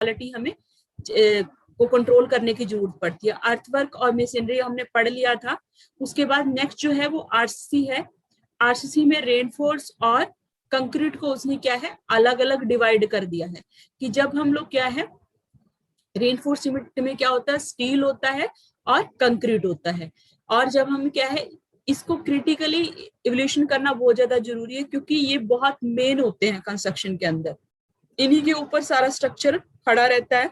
Quality हमें को control करने की जरूरत पड़ती है। अर्थवर्क और मेसनरी हमने पढ़ लिया था। उसके बाद नेक्स्ट जो है वो आरसीसी है। आरसीसी में रेनफोर्स और कंक्रीट को उसने क्या है अलग अलग डिवाइड कर दिया है कि जब हम लोग क्या है रेनफोर्स सीमेंट में क्या होता है स्टील होता है और कंक्रीट होता है। और जब हम क्या है इसको क्रिटिकली इवोल्यूशन करना बहुत ज्यादा जरूरी है क्योंकि ये बहुत मेन होते हैं कंस्ट्रक्शन के अंदर। इन्हीं के ऊपर सारा स्ट्रक्चर खड़ा रहता है।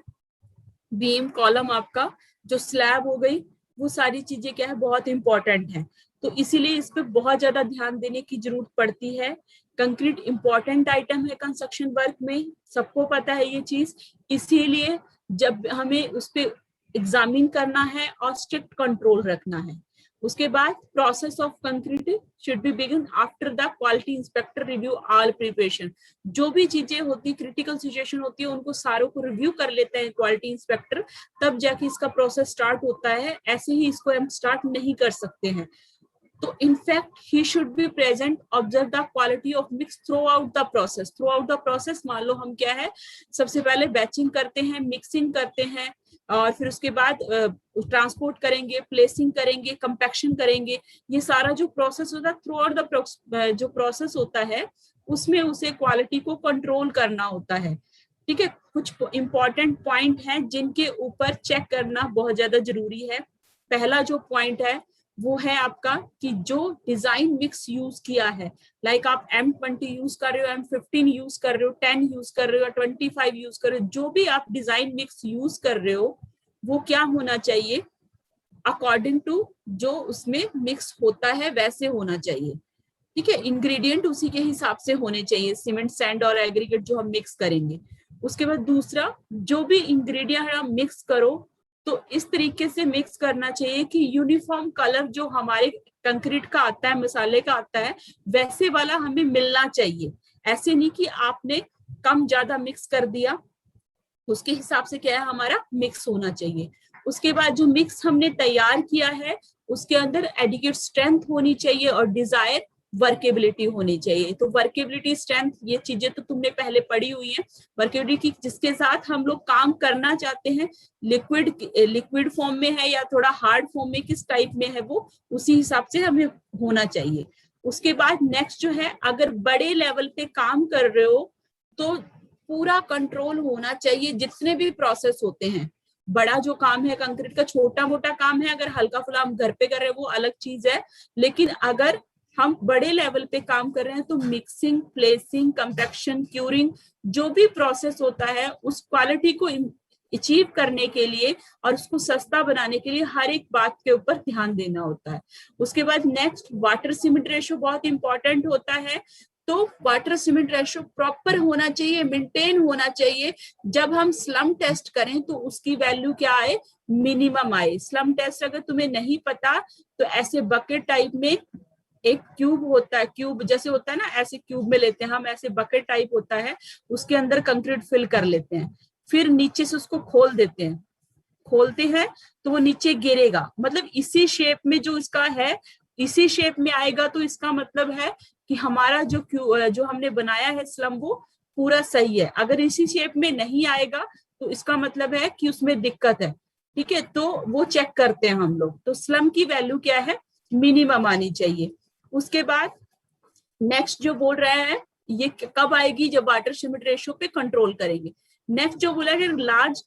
बीम कॉलम आपका जो स्लैब हो गई वो सारी चीजें क्या है बहुत इंपॉर्टेंट है। तो इसीलिए इस पे बहुत ज्यादा ध्यान देने की जरूरत पड़ती है। कंक्रीट इंपॉर्टेंट आइटम है कंस्ट्रक्शन वर्क में, सबको पता है ये चीज। इसीलिए जब हमें उस पे एग्जामिन करना है और स्ट्रिक्ट कंट्रोल रखना है। उसके बाद process of concrete should be begin after the quality inspector review all preparation. जो भी चीजें होती क्रिटिकल सिचुएशन होती है उनको सारों को रिव्यू कर लेते हैं क्वालिटी इंस्पेक्टर, तब जाके इसका प्रोसेस स्टार्ट होता है। ऐसे ही इसको हम स्टार्ट नहीं कर सकते हैं। तो in fact he should be present observe the quality of mix through out the process. Through out the process मान लो हम क्या है सबसे पहले बैचिंग करते हैं, मिक्सिंग करते हैं और फिर उसके बाद ट्रांसपोर्ट करेंगे, प्लेसिंग करेंगे, कंपैक्शन करेंगे। ये सारा जो प्रोसेस होता है थ्रू आउट द जो प्रोसेस होता है उसमें उसे क्वालिटी को कंट्रोल करना होता है। ठीक है, कुछ इंपॉर्टेंट पॉइंट हैं जिनके ऊपर चेक करना बहुत ज्यादा जरूरी है। पहला जो पॉइंट है वो है आपका कि जो डिजाइन मिक्स यूज किया है, लाइक आप M20 यूज कर रहे हो, M15 यूज कर रहे हो, 10 यूज कर रहे हो, 25 यूज कर रहे हो, जो भी आप डिजाइन मिक्स यूज कर रहे हो वो क्या होना चाहिए अकॉर्डिंग टू जो उसमें मिक्स होता है वैसे होना चाहिए। ठीक है, इंग्रेडिएंट उसी के हिसाब से होने चाहिए, सीमेंट सैंड और एग्रीगेट जो हम मिक्स करेंगे। उसके बाद दूसरा, जो भी इंग्रेडिएंट हम मिक्स करो तो इस तरीके से मिक्स करना चाहिए कि यूनिफॉर्म कलर जो हमारे कंक्रीट का आता है, मसाले का आता है, वैसे वाला हमें मिलना चाहिए। ऐसे नहीं कि आपने कम ज्यादा मिक्स कर दिया, उसके हिसाब से क्या है हमारा मिक्स होना चाहिए। उसके बाद जो मिक्स हमने तैयार किया है उसके अंदर एडिक्वेट स्ट्रेंथ होनी चाहिए और डिजायर वर्केबिलिटी होनी चाहिए। तो वर्केबिलिटी स्ट्रेंथ ये चीजें तो तुमने पहले पढ़ी हुई है। वर्केबिलिटी जिसके साथ हम लोग काम करना चाहते हैं, लिक्विड फॉर्म में है या थोड़ा हार्ड फॉर्म में, किस टाइप में है वो उसी हिसाब से हमें होना चाहिए। उसके बाद नेक्स्ट जो है, अगर बड़े लेवल पे काम कर रहे हो तो पूरा कंट्रोल होना चाहिए जितने भी प्रोसेस होते हैं। बड़ा जो काम है कंक्रीट का, छोटा मोटा काम है अगर हल्का फुल्का हम घर पे कर रहे हैं वो अलग चीज है, लेकिन अगर हम बड़े लेवल पे काम कर रहे हैं तो मिक्सिंग, प्लेसिंग, कंपैक्शन, क्यूरिंग, जो भी प्रोसेस होता है उस क्वालिटी को अचीव करने के लिए और उसको सस्ता बनाने के लिए हर एक बात के ऊपर ध्यान देना होता है। उसके बाद नेक्स्ट, वाटर सीमेंट रेशो बहुत इंपॉर्टेंट होता है। तो वाटर सीमेंट रेशो प्रॉपर होना चाहिए, मेंटेन होना चाहिए। जब हम स्लम टेस्ट करें तो उसकी वैल्यू क्या आए, मिनिमम आए। स्लम टेस्ट अगर तुम्हें नहीं पता तो ऐसे बकेट टाइप में एक क्यूब होता है, क्यूब जैसे होता है ना, ऐसे क्यूब में लेते हैं हम, ऐसे बकेट टाइप होता है, उसके अंदर कंक्रीट फिल कर लेते हैं, फिर नीचे से उसको खोल देते हैं। खोलते हैं तो वो नीचे गिरेगा, मतलब इसी शेप में जो इसका है इसी शेप में आएगा, तो इसका मतलब है कि हमारा जो हमने बनाया है स्लम वो पूरा सही है। अगर इसी शेप में नहीं आएगा तो इसका मतलब है कि उसमें दिक्कत है। ठीक है, तो वो चेक करते हैं हम लोग। तो स्लम की वैल्यू क्या है, मिनिमम आनी चाहिए। उसके बाद नेक्स्ट जो बोल रहा है ये कब आएगी, जब वाटर सीमेंट रेशो पे कंट्रोल करेंगे। नेक्स्ट जो बोला है, लार्ज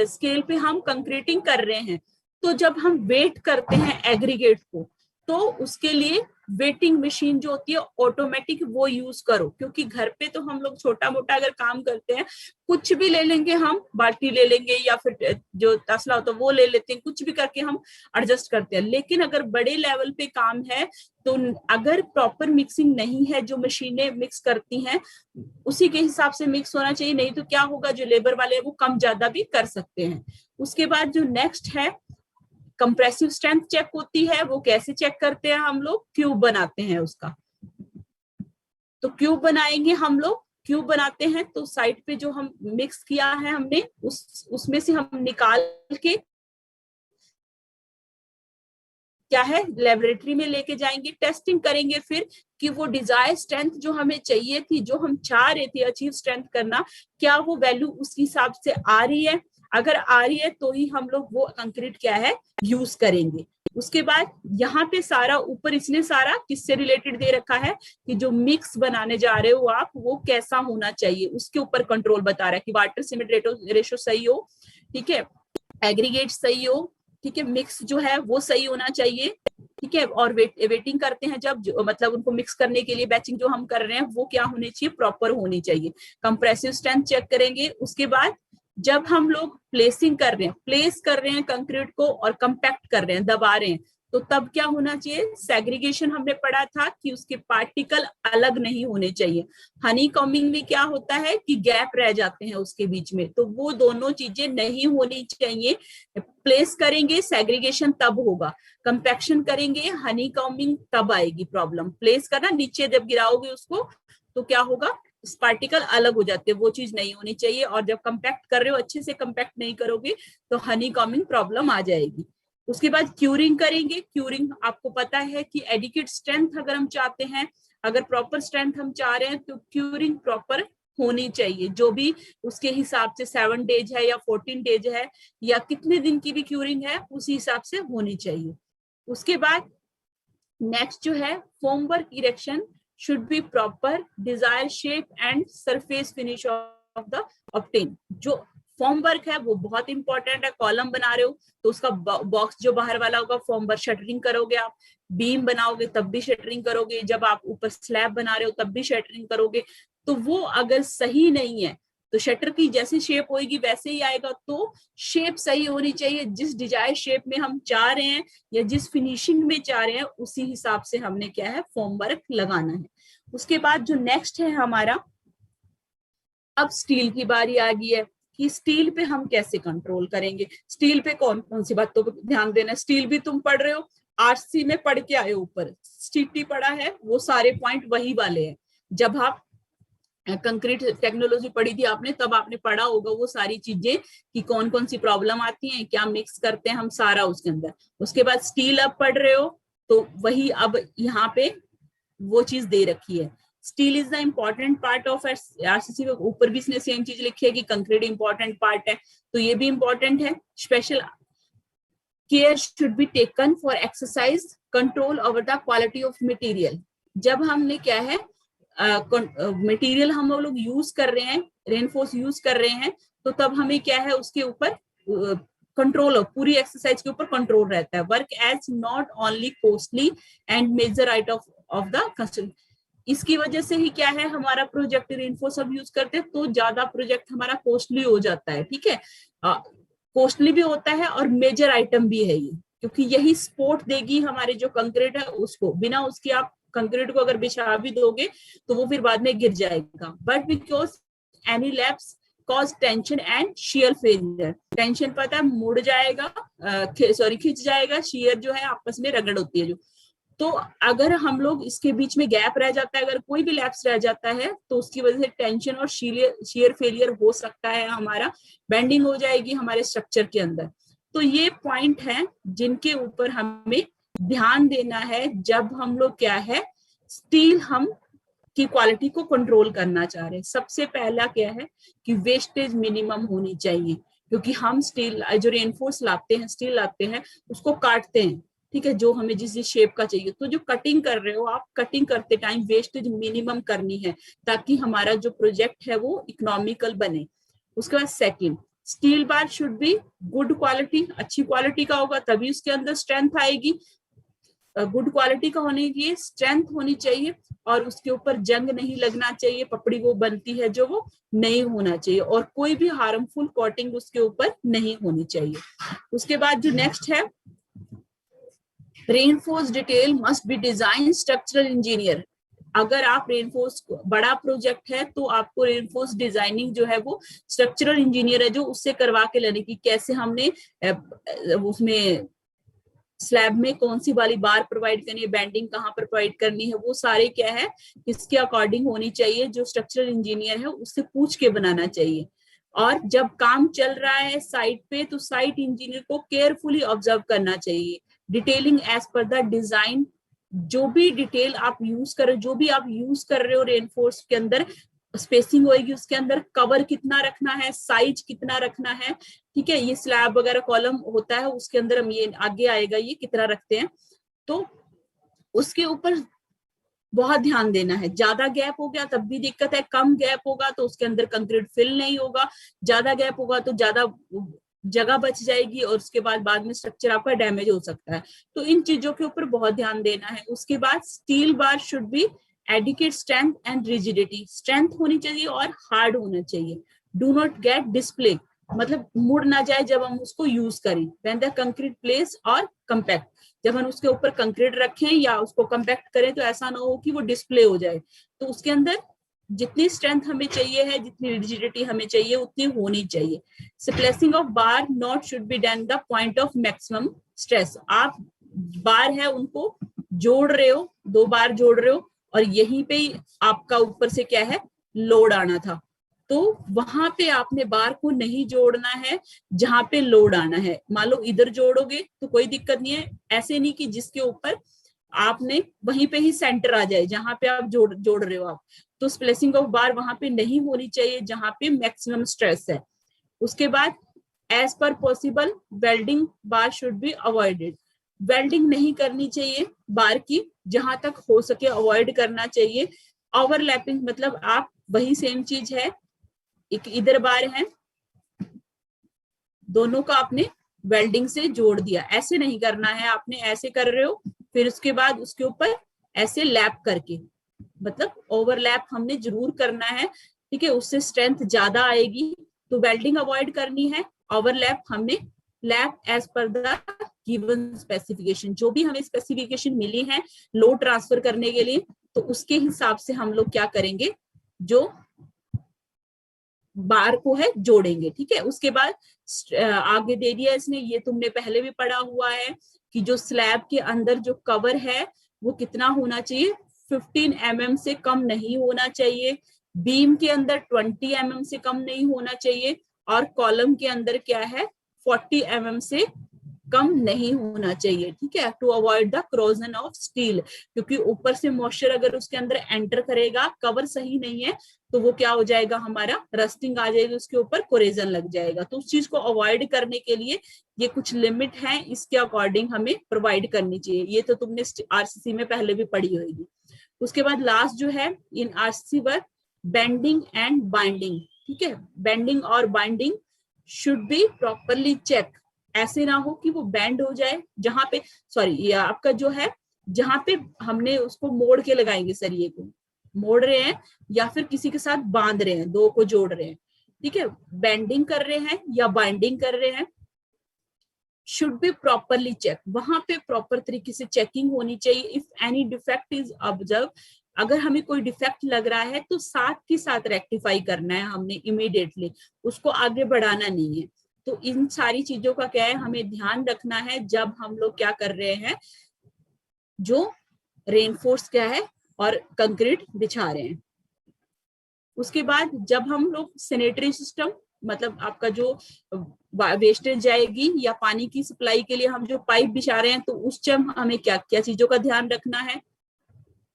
स्केल पे हम कंक्रीटिंग कर रहे हैं तो जब हम वेट करते हैं एग्रीगेट को तो उसके लिए वेटिंग मशीन जो होती है ऑटोमेटिक वो यूज करो, क्योंकि घर पे तो हम लोग छोटा मोटा अगर काम करते हैं कुछ भी ले लेंगे, हम बाल्टी ले लेंगे या फिर जो तसला होता है वो ले लेते हैं, कुछ भी करके हम एडजस्ट करते हैं। लेकिन अगर बड़े लेवल पे काम है तो अगर प्रॉपर मिक्सिंग नहीं है, जो मशीनें मिक्स करती हैं उसी के हिसाब से मिक्स होना चाहिए, नहीं तो क्या होगा जो लेबर वाले हैं वो कम ज्यादा भी कर सकते हैं। उसके बाद जो नेक्स्ट है कंप्रेसिव स्ट्रेंथ चेक होती है। वो कैसे चेक करते हैं, हम लोग क्यूब बनाते हैं उसका। तो क्यूब बनाएंगे हम लोग, क्यूब बनाते हैं तो साइड पे जो हम मिक्स किया है हमने उसमें से हम निकाल के क्या है लेबोरेटरी में लेके जाएंगे, टेस्टिंग करेंगे फिर कि वो डिजायर स्ट्रेंथ जो हमें चाहिए थी, जो हम चाह रहे थे अचीव स्ट्रेंथ करना, क्या वो वैल्यू उस हिसाब से आ रही है? अगर आ रही है तो ही हम लोग वो कंक्रीट क्या है यूज करेंगे। उसके बाद यहाँ पे सारा ऊपर इसने सारा किससे रिलेटेड दे रखा है कि जो मिक्स बनाने जा रहे हो आप वो कैसा होना चाहिए, उसके ऊपर कंट्रोल बता रहा है कि वाटर सीमेंट रेशो सही हो, ठीक है, एग्रीगेट सही हो, ठीक है, मिक्स जो है वो सही होना चाहिए, ठीक है, और वेटिंग करते हैं जब मतलब उनको मिक्स करने के लिए बैचिंग जो हम कर रहे हैं वो क्या होनी चाहिए, प्रॉपर होनी चाहिए। कंप्रेसिव स्ट्रेंथ चेक करेंगे। उसके बाद जब हम लोग प्लेसिंग कर रहे हैं, प्लेस कर रहे हैं कंक्रीट को और कंपैक्ट कर रहे हैं, दबा रहे हैं, तो तब क्या होना चाहिए, सेग्रीगेशन हमने पढ़ा था कि उसके पार्टिकल अलग नहीं होने चाहिए। हनी कॉम्बिंग में क्या होता है कि गैप रह जाते हैं उसके बीच में, तो वो दोनों चीजें नहीं होनी चाहिए। प्लेस करेंगे सेग्रीगेशन तब होगा, कंपैक्शन करेंगे हनी कॉम्बिंग तब आएगी प्रॉब्लम। प्लेस करना, नीचे जब गिराओगे उसको तो क्या होगा, पार्टिकल अलग हो जाते हैं, वो चीज नहीं होनी चाहिए। और जब कंपैक्ट कर रहे हो, अच्छे से कंपैक्ट नहीं करोगे तो हनी कॉम्बिंग प्रॉब्लम आ जाएगी। उसके बाद क्यूरिंग करेंगे। क्यूरिंग आपको पता है कि एडिक्वेट स्ट्रेंथ अगर हम चाहते हैं, अगर प्रॉपर स्ट्रेंथ हम चाह रहे हैं तो क्यूरिंग प्रॉपर होनी चाहिए, जो भी उसके हिसाब से 7 डेज है या 14 डेज है या कितने दिन की भी क्यूरिंग है उसी हिसाब से होनी चाहिए। उसके बाद नेक्स्ट जो है formwork erection should be proper, desired shape and surface finish of the obtain। जो फॉर्म वर्क है वो बहुत इंपॉर्टेंट है। कॉलम बना रहे हो तो उसका बॉक्स जो बाहर वाला होगा फॉर्म वर्क शटरिंग करोगे आप, बीम बनाओगे तब भी शटरिंग करोगे, जब आप ऊपर स्लैब बना रहे हो तब भी शटरिंग करोगे। तो वो अगर सही नहीं है तो शटर की जैसी शेप होगी वैसे ही आएगा। तो शेप सही होनी चाहिए, जिस डिजायर शेप में हम चाह रहे हैं या जिस फिनिशिंग में चाह रहे हैं उसी हिसाब से हमने क्या है फॉर्म वर्क लगाना है। उसके बाद जो नेक्स्ट है हमारा, अब स्टील की बारी आ गई है कि स्टील पे हम कैसे कंट्रोल करेंगे। स्टील पे कौन कौन सी बातों पर ध्यान देना है। स्टील भी तुम पढ़ रहे हो, आरसी में पढ़ के आए, ऊपर सीटी पढ़ा है, वो सारे पॉइंट वही वाले हैं। जब आप कंक्रीट टेक्नोलॉजी पढ़ी थी आपने तब आपने पढ़ा होगा वो सारी चीजें कि कौन कौन सी प्रॉब्लम आती हैं, क्या मिक्स करते हैं हम, सारा उसके अंदर। उसके बाद स्टील अब पढ़ रहे हो तो वही अब यहाँ पे वो चीज दे रखी है। Steel is the important part of RCC. ऊपर भी इसने सेम चीज लिखी है कि कंक्रीट इंपॉर्टेंट पार्ट है, तो ये भी इंपॉर्टेंट है। Special care should be taken for exercise control over the quality of material. जब हमने क्या है मटेरियल हम लोग यूज कर रहे हैं, रेनफोर्स यूज कर रहे हैं, तो तब हमें क्या है उसके ऊपर कंट्रोल, पूरी एक्सरसाइज के ऊपर कंट्रोल रहता है। Work as not only costly and major item of the construction. इसकी वजह से ही क्या है हमारा प्रोजेक्ट रेनफोर्स अब यूज करते हैं तो ज्यादा प्रोजेक्ट हमारा कॉस्टली हो जाता है, ठीक है, कॉस्टली भी होता है और मेजर आइटम भी है ये, क्योंकि यही सपोर्ट देगी हमारे जो कंक्रीट है उसको। बिना उसकी आप कंक्रीट को अगर बिछा भी दोगे तो वो फिर बाद में गिर जाएगा। But because any lapse cause tension and shear failure. Tension पता है मुड़ जाएगा, सॉरी खिंच जाएगा, शियर जो है आपस में रगड़ होती है जो। तो अगर हम लोग इसके बीच में गैप रह जाता है, अगर कोई भी लैप्स रह जाता है तो उसकी वजह से टेंशन और शियर फेलियर हो सकता है, हमारा बेंडिंग हो जाएगी हमारे स्ट्रक्चर के अंदर। तो ये पॉइंट है जिनके ऊपर हमें ध्यान देना है जब हम लोग क्या है स्टील हम की क्वालिटी को कंट्रोल करना चाह रहे हैं। सबसे पहला क्या है कि वेस्टेज मिनिमम होनी चाहिए, क्योंकि हम स्टील जो रेनफोर्स लाते हैं, स्टील लाते हैं, उसको काटते हैं, ठीक है, जो हमें जिस शेप का चाहिए। तो जो कटिंग कर रहे हो आप, कटिंग करते टाइम वेस्टेज मिनिमम करनी है ताकि हमारा जो प्रोजेक्ट है वो इकोनॉमिकल बने। उसके बाद second, steel bar should be good quality, अच्छी क्वालिटी का होगा तभी उसके अंदर स्ट्रेंथ आएगी। गुड क्वालिटी का होने की स्ट्रेंथ होनी चाहिए और उसके ऊपर जंग नहीं लगना चाहिए, पपड़ी वो बनती है जो वो नहीं होना चाहिए, और कोई भी हार्मफुल कोटिंग उसके ऊपर नहीं होनी चाहिए। उसके बाद जो नेक्स्ट है, reinforce detail must be design structural engineer. अगर आप रेनफोर्स बड़ा प्रोजेक्ट है तो आपको रेनफोर्स डिजाइनिंग जो है वो स्ट्रक्चरल इंजीनियर है जो उससे करवा के लेने की, कैसे हमने उसमें स्लैब में कौन सी वाली बार प्रोवाइड करनी है, बैंडिंग कहाँ पर प्रोवाइड करनी है, वो सारे क्या है इसके अकॉर्डिंग होनी चाहिए। जो स्ट्रक्चरल इंजीनियर है उससे पूछ के बनाना चाहिए। और जब काम चल रहा है साइट पे तो साइट इंजीनियर को केयरफुली ऑब्जर्व करना चाहिए। Detailing as per the design जो भी डिटेल आप यूज कर रहे हो, जो भी आप यूज कर रहे हो रेनफोर्स के अंदर, स्पेसिंग होएगी उसके अंदर, कवर कितना रखना है, साइज कितना रखना है, ठीक है। ये स्लैब वगैरह कॉलम होता है उसके अंदर हम ये आगे आएगा ये कितना रखते हैं, तो उसके ऊपर बहुत ध्यान देना है। ज्यादा गैप हो गया तब भी दिक्कत है, कम गैप होगा तो उसके अंदर कंक्रीट फिल नहीं होगा, ज्यादा गैप होगा तो ज्यादा जगह बच जाएगी और उसके बाद में स्ट्रक्चर आपका डैमेज हो सकता है। तो इन चीजों के ऊपर बहुत ध्यान देना है। उसके बाद steel bar should B adequate strength and rigidity, strength होनी चाहिए और हार्ड होना चाहिए। डू नॉट गेट डिस्प्ले, मतलब मुड़ ना जाए जब हम उसको यूज करें। व्हेन द कंक्रीट प्लेस और कंपैक्ट, जब हम उसके ऊपर कंक्रीट रखें या उसको कंपैक्ट करें तो ऐसा ना हो कि वो डिस्प्ले हो जाए। तो उसके अंदर जितनी स्ट्रेंथ हमें चाहिए है, जितनी रिजिडिटी हमें चाहिए उतनी होनी चाहिए। Splicing of bar not should be done the point of maximum stress. आप बार है उनको जोड़ रहे हो, 2 बार जोड़ रहे हो और यहीं पे ही आपका ऊपर से क्या है, लोड आना था, तो वहां पे आपने बार को नहीं जोड़ना है जहां पे लोड आना है। मान लो इधर जोड़ोगे तो कोई दिक्कत नहीं है, ऐसे नहीं कि जिसके ऊपर आपने वहीं पे ही सेंटर आ जाए जहां पे आप जोड़ रहे हो आप। तो स्प्लेसिंग ऑफ बार वहां पे नहीं होनी चाहिए जहां पे मैक्सिमम स्ट्रेस है। उसके बाद as per possible welding bar should be avoided, welding नहीं करनी चाहिए बार की, जहां तक हो सके अवॉइड करना चाहिए। ओवरलैपिंग मतलब आप वही सेम चीज है, एक इधर बार है, दोनों का आपने वेल्डिंग से जोड़ दिया, ऐसे नहीं करना है आपने, ऐसे कर रहे हो फिर उसके बाद उसके ऊपर ऐसे लैप करके, मतलब ओवरलैप हमने जरूर करना है, ठीक है, उससे स्ट्रेंथ ज्यादा आएगी। तो वेल्डिंग अवॉइड करनी है, ओवरलैप हमने lap as per the given specification, जो भी हमें स्पेसिफिकेशन मिली है लोड ट्रांसफर करने के लिए, तो उसके हिसाब से हम लोग क्या करेंगे, जो बार को है जोड़ेंगे, ठीक है। उसके बाद आगे दे दिया इसने, ये तुमने पहले भी पढ़ा हुआ है कि जो स्लैब के अंदर जो कवर है वो कितना होना चाहिए, 15 mm से कम नहीं होना चाहिए, बीम के अंदर 20 mm से कम नहीं होना चाहिए, और कॉलम के अंदर क्या है 40 mm से कम नहीं होना चाहिए, ठीक है, to avoid the corrosion of steel. क्योंकि ऊपर से मॉइस्चर अगर उसके अंदर एंटर करेगा, कवर सही नहीं है, तो वो क्या हो जाएगा, हमारा रस्टिंग आ जाएगी, उसके ऊपर कोरेजन लग जाएगा। तो उस चीज को अवॉइड करने के लिए ये कुछ लिमिट है, इसके अकॉर्डिंग हमें प्रोवाइड करनी चाहिए। ये तो तुमने आरसीसी में पहले भी पढ़ी होगी। उसके बाद लास्ट जो है in RCC work, bending and binding, ठीक है, बेंडिंग और binding should be properly check. ऐसे ना हो कि वो बैंड हो जाए जहां पे, सॉरी ये आपका जो है जहां पे हमने उसको मोड़ के लगाएंगे, सरिये को मोड़ रहे हैं या फिर किसी के साथ बांध रहे हैं, 2 को जोड़ रहे हैं, ठीक है, बेंडिंग कर रहे हैं या बाइंडिंग कर रहे हैं, शुड बी प्रॉपरली चेक, वहां पे प्रॉपर तरीके से चेकिंग होनी चाहिए। If any defect is observe, अगर हमें कोई डिफेक्ट लग रहा है तो साथ के साथ रेक्टिफाई करना है हमने इमीडिएटली, उसको आगे बढ़ाना नहीं है। तो इन सारी चीजों का क्या है, हमें ध्यान रखना है जब हम लोग क्या कर रहे हैं, जो रेनफोर्स क्या है और कंक्रीट बिछा रहे हैं। उसके बाद जब हम लोग सैनिटरी सिस्टम, मतलब आपका जो वेस्टेज जाएगी या पानी की सप्लाई के लिए हम जो पाइप बिछा रहे हैं, तो उस टाइम हमें क्या क्या चीजों का ध्यान रखना है।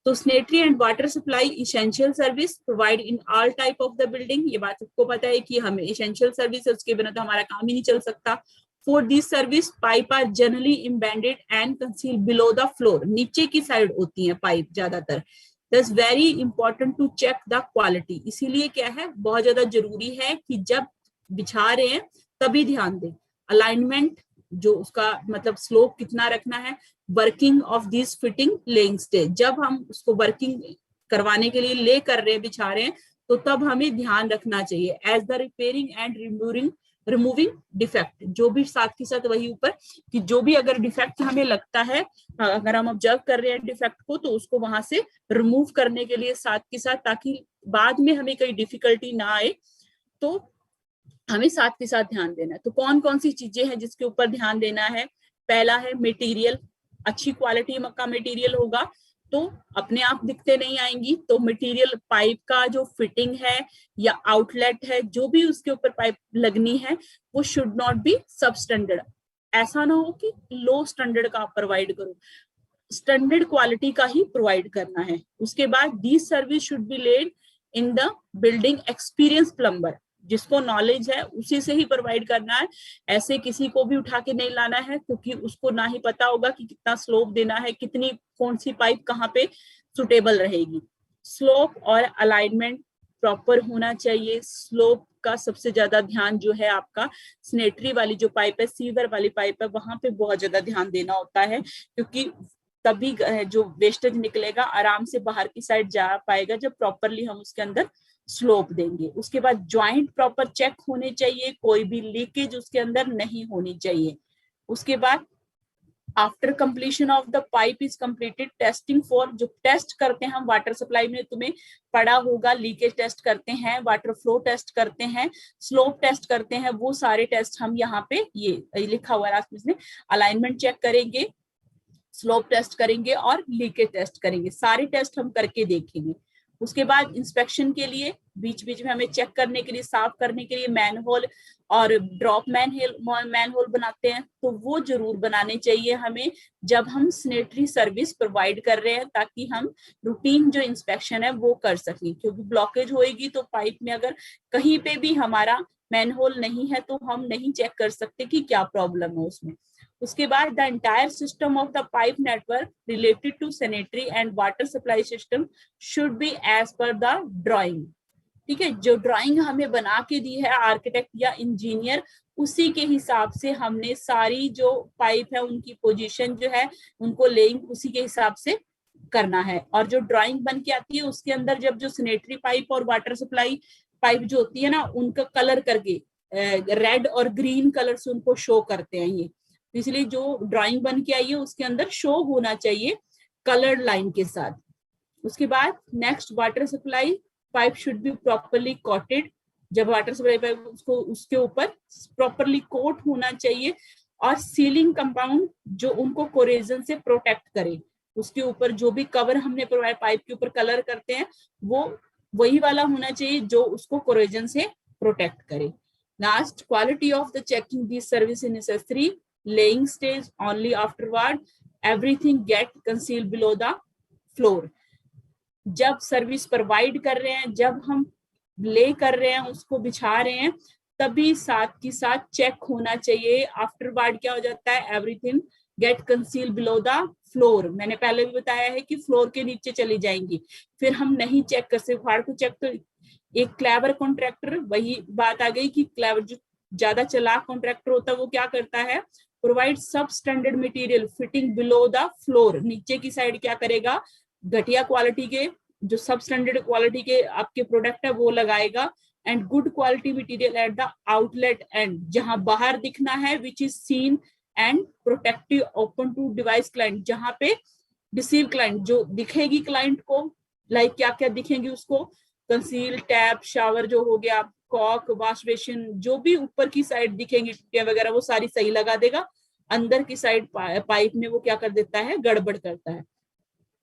तो sanitary and water supply essential service provide in all type of the building, ये बात सबको पता है कि हमें इसेंशियल सर्विस है, उसके बिना तो हमारा काम ही नहीं चल सकता। For this service pipe are generally embedded and conceal below the floor, नीचे की साइड होती है पाइप ज्यादातर। That's very important to check the quality, इसीलिए क्या है बहुत ज्यादा जरूरी है कि जब बिछा रहे हैं तभी ध्यान दें। अलाइनमेंट, जो उसका मतलब स्लोप कितना रखना है, working of this fitting laying stay, जब हम उसको वर्किंग करवाने के लिए ले कर रहे हैं, बिछा रहे हैं, तो तब हमें ध्यान रखना चाहिए। As the repairing and removing defect, जो भी साथ के साथ वही ऊपर कि जो भी अगर डिफेक्ट हमें लगता है, अगर हम ऑब्जर्व कर रहे हैं डिफेक्ट को, तो उसको वहां से रिमूव करने के लिए साथ के साथ, ताकि बाद में हमें कोई डिफिकल्टी ना आए, तो हमें साथ के साथ ध्यान देना है। तो कौन कौन सी चीजें हैं जिसके ऊपर ध्यान देना है, पहला है मटेरियल, अच्छी क्वालिटी का मटेरियल होगा तो अपने आप दिखते नहीं आएंगी। तो मटेरियल, पाइप का जो फिटिंग है या आउटलेट है, जो भी उसके ऊपर पाइप लगनी है, वो शुड नॉट बी सब स्टैंडर्ड, ऐसा ना हो कि लो स्टैंडर्ड का आप प्रोवाइड करो। स्टैंडर्ड क्वालिटी का ही प्रोवाइड करना है। उसके बाद this service should be laid in the building experience plumber, जिसको नॉलेज है उसी से ही प्रोवाइड करना है, ऐसे किसी को भी उठा के नहीं लाना है, क्योंकि उसको ना ही पता होगा कि कितना स्लोप देना है, कितनी कौन सी पाइप कहाँ पे सुटेबल रहेगी। स्लोप और अलाइनमेंट प्रॉपर होना चाहिए। स्लोप का सबसे ज्यादा ध्यान जो है आपका स्नेटरी वाली जो पाइप है, सीवर वाली पाइप है, वहां पे बहुत ज्यादा ध्यान देना होता है, क्योंकि तभी जो वेस्टेज निकलेगा आराम से बाहर की साइड जा पाएगा जब प्रॉपरली हम उसके अंदर स्लोप देंगे। उसके बाद ज्वाइंट प्रॉपर चेक होने चाहिए, कोई भी लीकेज उसके अंदर नहीं होनी चाहिए। उसके बाद after completion of the pipe is completed, testing for, जो टेस्ट करते हैं हम वाटर सप्लाई में तुम्हें पढ़ा होगा, लीकेज टेस्ट करते हैं, वाटर फ्लो टेस्ट करते हैं, स्लोप टेस्ट करते हैं, वो सारे टेस्ट हम यहाँ पे ये लिखा हुआ है, अलाइनमेंट चेक करेंगे, स्लोप टेस्ट करेंगे और लीकेज टेस्ट करेंगे, सारे टेस्ट हम करके देखेंगे। उसके बाद इंस्पेक्शन के लिए बीच बीच में हमें चेक करने के लिए, साफ करने के लिए मैनहोल और ड्रॉप मैनहोल बनाते हैं, तो वो जरूर बनाने चाहिए हमें जब हम सैनिटरी सर्विस प्रोवाइड कर रहे हैं, ताकि हम रूटीन जो इंस्पेक्शन है वो कर सकें। क्योंकि ब्लॉकेज होएगी तो पाइप में अगर कहीं पे भी हमारा मैनहोल नहीं है तो हम नहीं चेक कर सकते कि क्या प्रॉब्लम है उसमें। उसके बाद the entire system of the pipe network related to sanitary and water supply system should be as per the drawing. ठीक है, जो ड्राइंग हमें बना के दी है आर्किटेक्ट या इंजीनियर, उसी के हिसाब से हमने सारी जो पाइप है उनकी पोजीशन जो है उनको लेइंग उसी के हिसाब से करना है। और जो ड्राइंग बन के आती है उसके अंदर जब जो सैनिटरी पाइप और वाटर सप्लाई पाइप जो होती है ना, उनका कलर करके रेड और ग्रीन कलर से उनको शो करते हैं ये, इसलिए जो ड्राइंग बन के आई है उसके अंदर शो होना चाहिए कलर्ड लाइन के साथ। उसके बाद next, water supply pipe should be properly coated. जब वाटर सप्लाई पाइप उसको उसके ऊपर प्रॉपरली कोट होना चाहिए, और सीलिंग कंपाउंड जो उनको कोरेजन से प्रोटेक्ट करे, उसके ऊपर जो भी कवर हमने प्रोवाइड पाइप के ऊपर कलर करते हैं वो वही वाला होना चाहिए जो उसको कोरेजन से प्रोटेक्ट करे। Last, quality of the checking this service is necessary, laying stage only afterward, everything get concealed below the floor। जब सर्विस प्रोवाइड कर रहे हैं, जब हम ले कर रहे हैं, उसको बिछा रहे हैं, तभी साथ की साथ चेक होना चाहिए। आफ्टरवर्ड क्या हो जाता है, everything get conceal below the floor. मैंने पहले भी बताया है कि फ्लोर के नीचे चली जाएंगी, फिर हम नहीं चेक कर सकते। फाड़ को चेक तो एक क्लेवर कॉन्ट्रैक्टर, वही बात आ गई कि क्लेवर जो ज्यादा चालाक कॉन्ट्रैक्टर होता है वो क्या करता है, प्रोवाइड सब standard material fitting below the floor. नीचे की साइड क्या करेगा, घटिया क्वालिटी के जो सब स्टैंडर्ड क्वालिटी के आपके प्रोडक्ट है वो लगाएगा, and good quality material at the outlet end, जहां बाहर दिखना है, which is seen and protective open to device client, जहां पे डिसीव क्लाइंट जो दिखेगी क्लाइंट को, लाइक क्या क्या दिखेंगे उसको, कंसील टैप, शावर जो हो गया, कॉक, वॉश बेसिन, जो भी ऊपर की साइड दिखेंगी टूटियां वगैरह वो सारी सही लगा देगा, अंदर की साइड पाइप में वो क्या कर देता है, गड़बड़ करता है।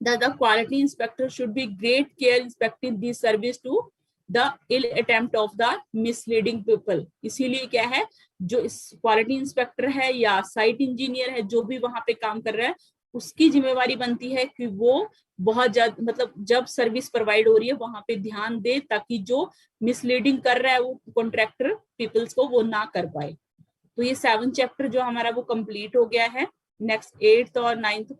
The quality inspector should be great care inspecting this service to the ill attempt of the misleading people। इसीलिए क्या है, जो इस क्वालिटी इंस्पेक्टर है या साइट इंजीनियर है जो भी वहां पे काम कर रहा है, उसकी जिम्मेवारी बनती है कि वो बहुत ज्यादा, मतलब जब सर्विस प्रोवाइड हो रही है वहां पे ध्यान दे, ताकि जो मिसलीडिंग कर रहा है वो कॉन्ट्रैक्टर पीपल्स को वो ना कर पाए। तो ये 7th चैप्टर जो हमारा वो कंप्लीट हो गया है। नेक्स्ट 8th और 9th